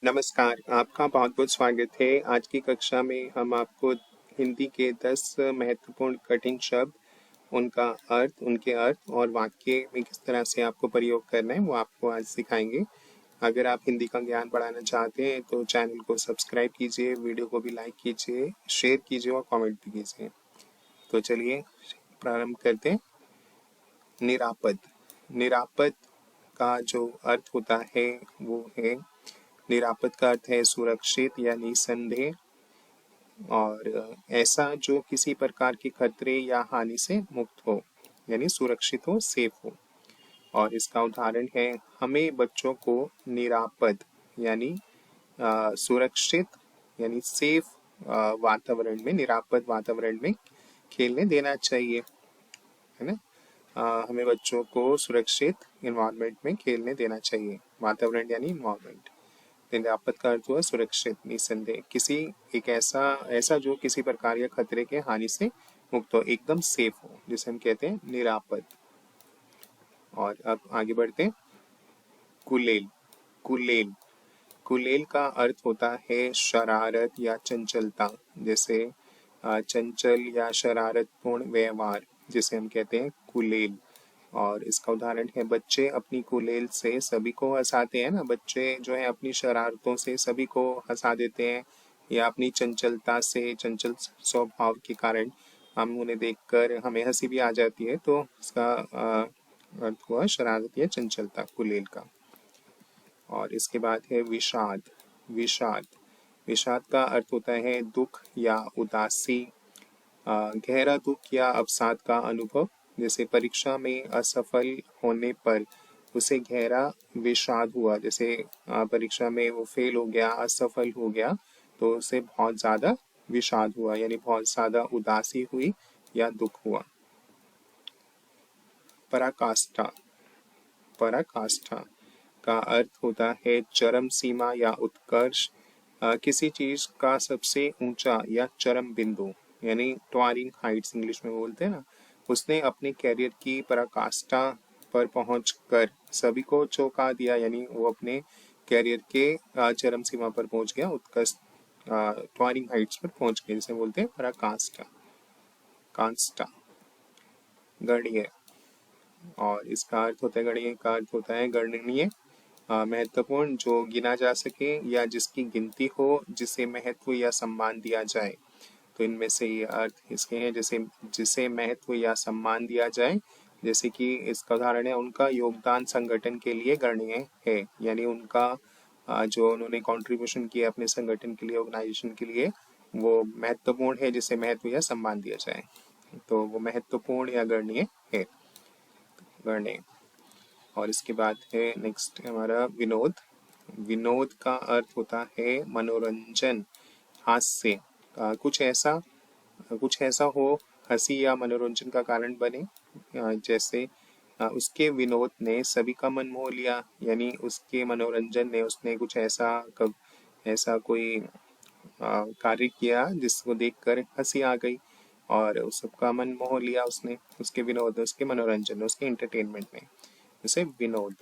नमस्कार, आपका बहुत-बहुत स्वागत है। आज की कक्षा में हम आपको हिंदी के 10 महत्वपूर्ण कठिन शब्द, उनका अर्थ, उनके अर्थ और वाक्य में किस तरह से आपको प्रयोग करना है, वो आपको आज सिखाएंगे। अगर आप हिंदी का ज्ञान बढ़ाना चाहते हैं, तो चैनल को सब्सक्राइब कीजिए, वीडियो को भी लाइक कीजिए, शेयर कीजिए और कमेंट भी कीजिए। तो चलिए प्रारंभ करते हैं। निरापद। निरापद का जो अर्थ होता है, वो है निरापद का अर्थ है सुरक्षित या निसंदेह और ऐसा जो किसी प्रकार के खतरे या हानि से मुक्त हो, यानी सुरक्षित हो, सेफ हो। और इसका उदाहरण है, हमें बच्चों को निरापद यानी सुरक्षित यानी सेफ वातावरण में, निरापद वातावरण में खेलने देना चाहिए, है ना। हमें बच्चों को सुरक्षित इन्वायरमेंट में खेलने देना चाहिए। वातावरण यानी इन्वायरमेंट। निरापद का अर्थ हुआ सुरक्षित, निसंदेह, किसी एक ऐसा ऐसा जो किसी प्रकार के खतरे के हानि से मुक्त हो, एकदम सेफ हो, जिसे हम कहते हैं निरापद। और अब आगे बढ़ते हैं। कुलेल। कुलेल। कुलेल का अर्थ होता है शरारत या चंचलता, जैसे चंचल या शरारतपूर्ण व्यवहार, जिसे हम कहते हैं कुलेल। और इसका उदाहरण है, बच्चे अपनी कुलेल से सभी को हंसाते हैं ना। बच्चे जो है अपनी शरारतों से सभी को हंसा देते हैं, या अपनी चंचलता से, चंचल स्वभाव के कारण हम उन्हें देखकर हमें हंसी भी आ जाती है। तो इसका अर्थ हुआ शरारत या चंचलता, कुलेल का। और इसके बाद है विषाद। विषाद। विषाद का अर्थ होता है दुख या उदासी, गहरा दुख या अवसाद का अनुभव, जैसे परीक्षा में असफल होने पर उसे गहरा विषाद हुआ। जैसे परीक्षा में वो फेल हो गया, असफल हो गया, तो उसे बहुत ज्यादा विषाद हुआ, यानी बहुत ज्यादा उदासी हुई या दुख हुआ। पराकाष्ठा। पराकाष्ठा का अर्थ होता है चरम सीमा या उत्कर्ष, किसी चीज का सबसे ऊंचा या चरम बिंदु, यानी टॉवरिंग हाइट्स इंग्लिश में बोलते हैं ना। उसने अपने कैरियर की पराकाष्ठा पर पहुंचकर सभी को चौंका दिया, यानी वो अपने कैरियर के चरम सीमा पर पहुंच गया, उत्कर्ष टॉवरिंग हाइट्स पर पहुंच गया, जिसे बोलते हैं पराकाष्ठा। कांस्टा। गणीय। और इसका अर्थ होता है, गणीय का अर्थ होता है गणनीय, महत्वपूर्ण, जो गिना जा सके या जिसकी गिनती हो, जिसे महत्व या सम्मान दिया जाए। तो इनमें से ये अर्थ इसके हैं, जैसे जिसे महत्व या सम्मान दिया जाए, जैसे कि इसका उदाहरण है, उनका योगदान संगठन के लिए गणनीय है, यानी उनका जो उन्होंने कंट्रीब्यूशन किया अपने संगठन के लिए, ऑर्गेनाइजेशन के लिए, वो महत्वपूर्ण है, जिसे महत्व या सम्मान दिया जाए। तो वो महत्वपूर्ण या गणनीय है, गणनीय। और इसके बाद है नेक्स्ट हमारा विनोद। विनोद का अर्थ होता है मनोरंजन, हास्य, कुछ ऐसा हो हंसी या मनोरंजन का कारण बने, जैसे उसके विनोद ने सभी का मन मोह लिया, यानी उसके मनोरंजन ने, उसने कुछ ऐसा कोई कार्य किया जिसको देखकर हंसी आ गई और उस सबका मन मोह लिया उसने, उसके विनोद, उसके मनोरंजन, उसके एंटरटेनमेंट में, उसे विनोद।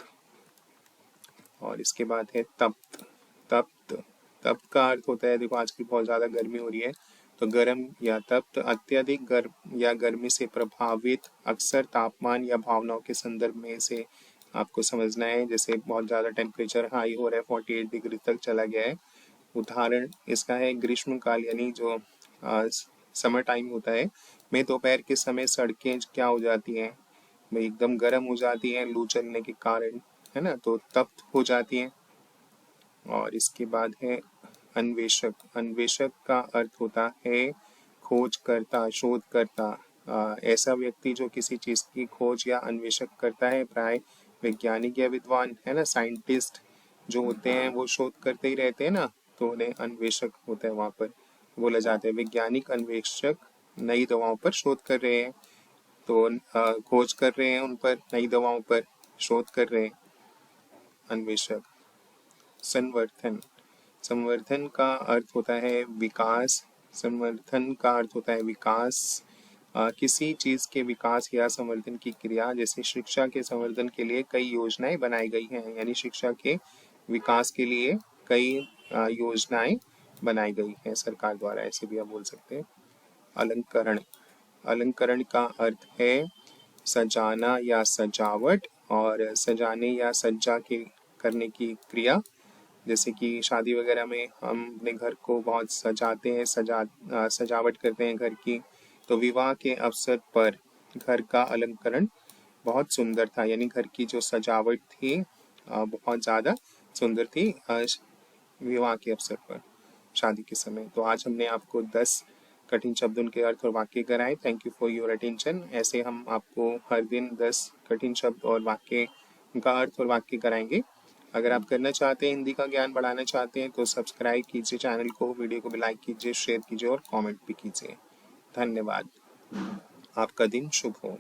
और इसके बाद है तप्त। तप्त। तप्त का अर्थ होता है, देखो आजकल बहुत ज्यादा गर्मी हो रही है, तो गर्म या तप्त, अत्यधिक गर्म या गर्मी से प्रभावित, अक्सर तापमान या भावनाओं के संदर्भ में इसे आपको समझना है। जैसे बहुत ज्यादा टेम्परेचर हाई हो रहा है, 48 डिग्री तक चला गया है। उदाहरण इसका है ग्रीष्म काल, यानी जो समर टाइम होता है, में दोपहर के समय सड़कें क्या हो जाती हैं, एकदम गर्म हो जाती हैं लू चलने के कारण, है ना, तो तप्त हो जाती हैं। और इसके बाद है अन्वेषक। अन्वेषक का अर्थ होता है खोजकर्ता, शोधकर्ता, ऐसा व्यक्ति जो किसी चीज की खोज या अन्वेषक करता है, प्राय वैज्ञानिक या विद्वान, है ना, साइंटिस्ट जो होते हैं वो शोध करते ही रहते हैं ना, तो उन्हें अन्वेषक होता है, वहां पर बोला जाता है वैज्ञानिक अन्वेषक नई दवाओं पर शोध कर रहे हैं, तो खोज कर रहे हैं उन पर, नई दवाओं पर शोध कर रहे हैं, अन्वेषक। संवर्धन। संवर्धन का अर्थ होता है विकास। संवर्धन का अर्थ होता है विकास, किसी चीज के विकास या संवर्धन की क्रिया, जैसे शिक्षा के संवर्धन के लिए कई योजनाएं बनाई गई हैं, यानी शिक्षा के विकास के लिए कई योजनाएं बनाई गई हैं सरकार द्वारा, ऐसे भी आप बोल सकते हैं। अलंकरण, अलंकरण का अर्थ है सजाना या सजावट, और सजाने या सज्जा के करने की क्रिया। जैसे कि शादी वगैरह में हम अपने घर को बहुत सजाते हैं, सजावट करते हैं घर की। तो विवाह के अवसर पर घर का अलंकरण बहुत सुंदर था, यानी घर की जो सजावट थी बहुत ज़्यादा सुंदर थी विवाह के अवसर पर, शादी के समय। तो आज हमने आपको 10 कठिन शब्द, उनके अर्थ और वाक्य कराए। Thank you for your attention. ऐसे हम आपको हर दिन 10 कठिन शब्द और वाक्य, उनका अर्थ और वाक्य कराएंगे। अगर आप करना चाहते हैं, हिंदी का ज्ञान बढ़ाना चाहते हैं, तो सब्सक्राइब कीजिए चैनल को, वीडियो को भी लाइक कीजिए, शेयर कीजिए और कमेंट भी कीजिए। धन्यवाद। आपका दिन शुभ हो।